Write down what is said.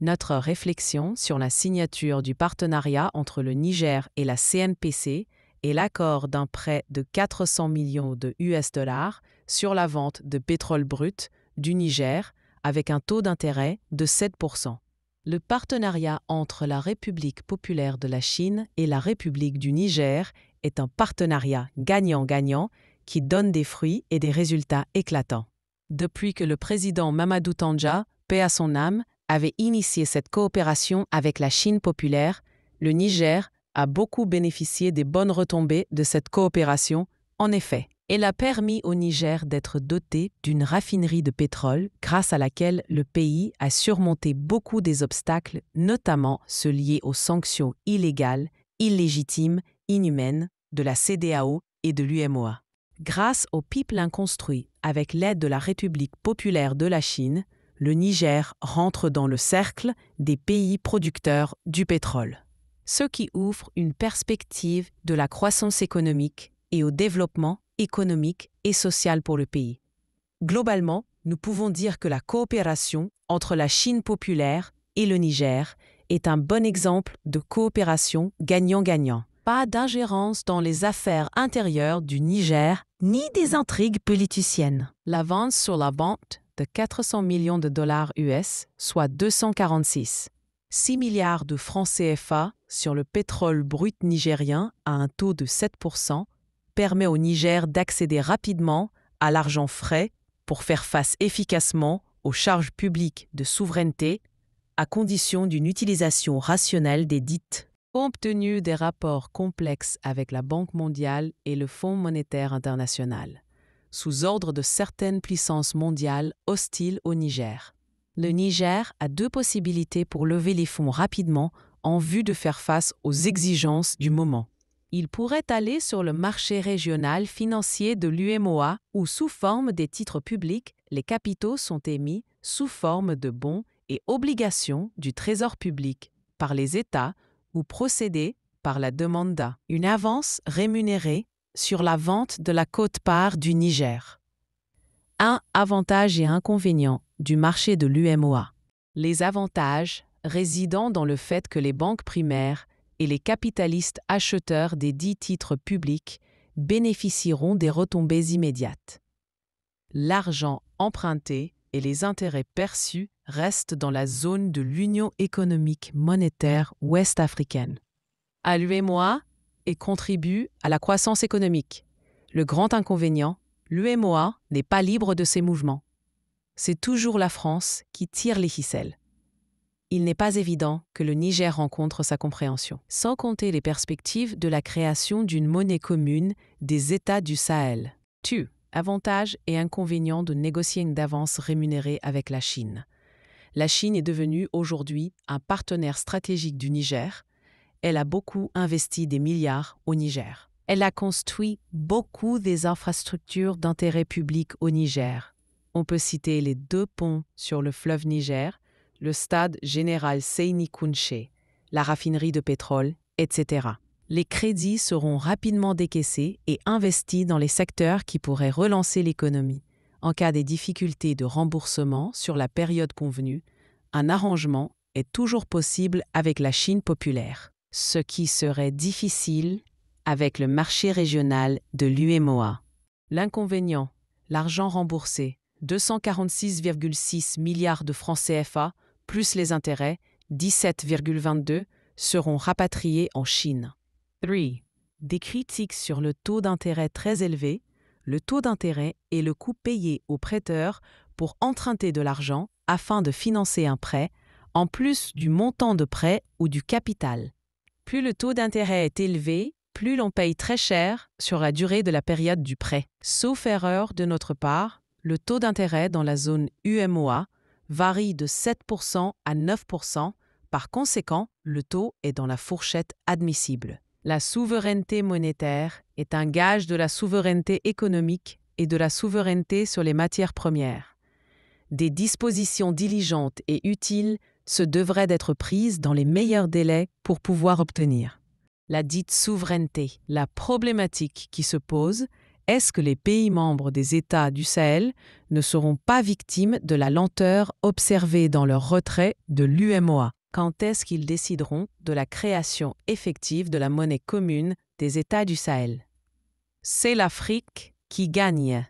Notre réflexion sur la signature du partenariat entre le Niger et la CNPC et l'accord d'un prêt de 400 millions de US$ sur la vente de pétrole brut du Niger avec un taux d'intérêt de 7%. Le partenariat entre la République populaire de la Chine et la République du Niger est un partenariat gagnant-gagnant qui donne des fruits et des résultats éclatants. Depuis que le président Mamadou Tandja, paix à son âme, avait initié cette coopération avec la Chine populaire, le Niger a beaucoup bénéficié des bonnes retombées de cette coopération. En effet, elle a permis au Niger d'être doté d'une raffinerie de pétrole grâce à laquelle le pays a surmonté beaucoup des obstacles, notamment ceux liés aux sanctions illégales, illégitimes, inhumaines de la CEDEAO et de l'UEMOA. Grâce au pipeline construit avec l'aide de la République populaire de la Chine, le Niger rentre dans le cercle des pays producteurs du pétrole, ce qui ouvre une perspective de la croissance économique et au développement économique et social pour le pays. Globalement, nous pouvons dire que la coopération entre la Chine populaire et le Niger est un bon exemple de coopération gagnant-gagnant. Pas d'ingérence dans les affaires intérieures du Niger, ni des intrigues politiciennes. L'avance sur la vente de 400 millions de dollars US, soit 246,6 milliards de francs CFA sur le pétrole brut nigérien à un taux de 7%, permet au Niger d'accéder rapidement à l'argent frais pour faire face efficacement aux charges publiques de souveraineté, à condition d'une utilisation rationnelle des dites. Compte tenu des rapports complexes avec la Banque mondiale et le Fonds monétaire international, sous ordre de certaines puissances mondiales hostiles au Niger. Le Niger a deux possibilités pour lever les fonds rapidement en vue de faire face aux exigences du moment. Il pourrait aller sur le marché régional financier de l'UEMOA où, sous forme des titres publics, les capitaux sont émis sous forme de bons et obligations du Trésor public par les États ou procéder par la demande d'une avance rémunérée sur la vente de la quote-part du Niger. Un avantage et inconvénient du marché de l'UEMOA. Les avantages résidant dans le fait que les banques primaires et les capitalistes acheteurs des dits titres publics bénéficieront des retombées immédiates. L'argent emprunté et les intérêts perçus restent dans la zone de l'Union économique monétaire ouest-africaine. À l'UEMOA et contribue à la croissance économique. Le grand inconvénient, l'UEMOA n'est pas libre de ses mouvements. C'est toujours la France qui tire les ficelles. Il n'est pas évident que le Niger rencontre sa compréhension, sans compter les perspectives de la création d'une monnaie commune des États du Sahel. Avantages et inconvénients de négocier une avance rémunérée avec la Chine. La Chine est devenue aujourd'hui un partenaire stratégique du Niger. Elle a beaucoup investi des milliards au Niger. Elle a construit beaucoup des infrastructures d'intérêt public au Niger. On peut citer les 2 ponts sur le fleuve Niger, le stade général Seyni Kounché, la raffinerie de pétrole, etc. Les crédits seront rapidement décaissés et investis dans les secteurs qui pourraient relancer l'économie. En cas de difficultés de remboursement sur la période convenue, un arrangement est toujours possible avec la Chine populaire, ce qui serait difficile avec le marché régional de l'UEMOA. L'inconvénient, l'argent remboursé, 246,6 milliards de francs CFA, plus les intérêts, 17,22, seront rapatriés en Chine. 3. Des critiques sur le taux d'intérêt très élevé, le taux d'intérêt est le coût payé aux prêteurs pour emprunter de l'argent afin de financer un prêt, en plus du montant de prêt ou du capital. Plus le taux d'intérêt est élevé, plus l'on paye très cher sur la durée de la période du prêt. Sauf erreur de notre part, le taux d'intérêt dans la zone UEMOA varie de 7% à 9%, par conséquent, le taux est dans la fourchette admissible. La souveraineté monétaire est un gage de la souveraineté économique et de la souveraineté sur les matières premières. Des dispositions diligentes et utiles se devraient d'être prises dans les meilleurs délais pour pouvoir obtenir la dite souveraineté. La problématique qui se pose Est-ce que les pays membres des États du Sahel ne seront pas victimes de la lenteur observée dans leur retrait de l'UEMOA? Quand est-ce qu'ils décideront de la création effective de la monnaie commune des États du Sahel? C'est l'Afrique qui gagne.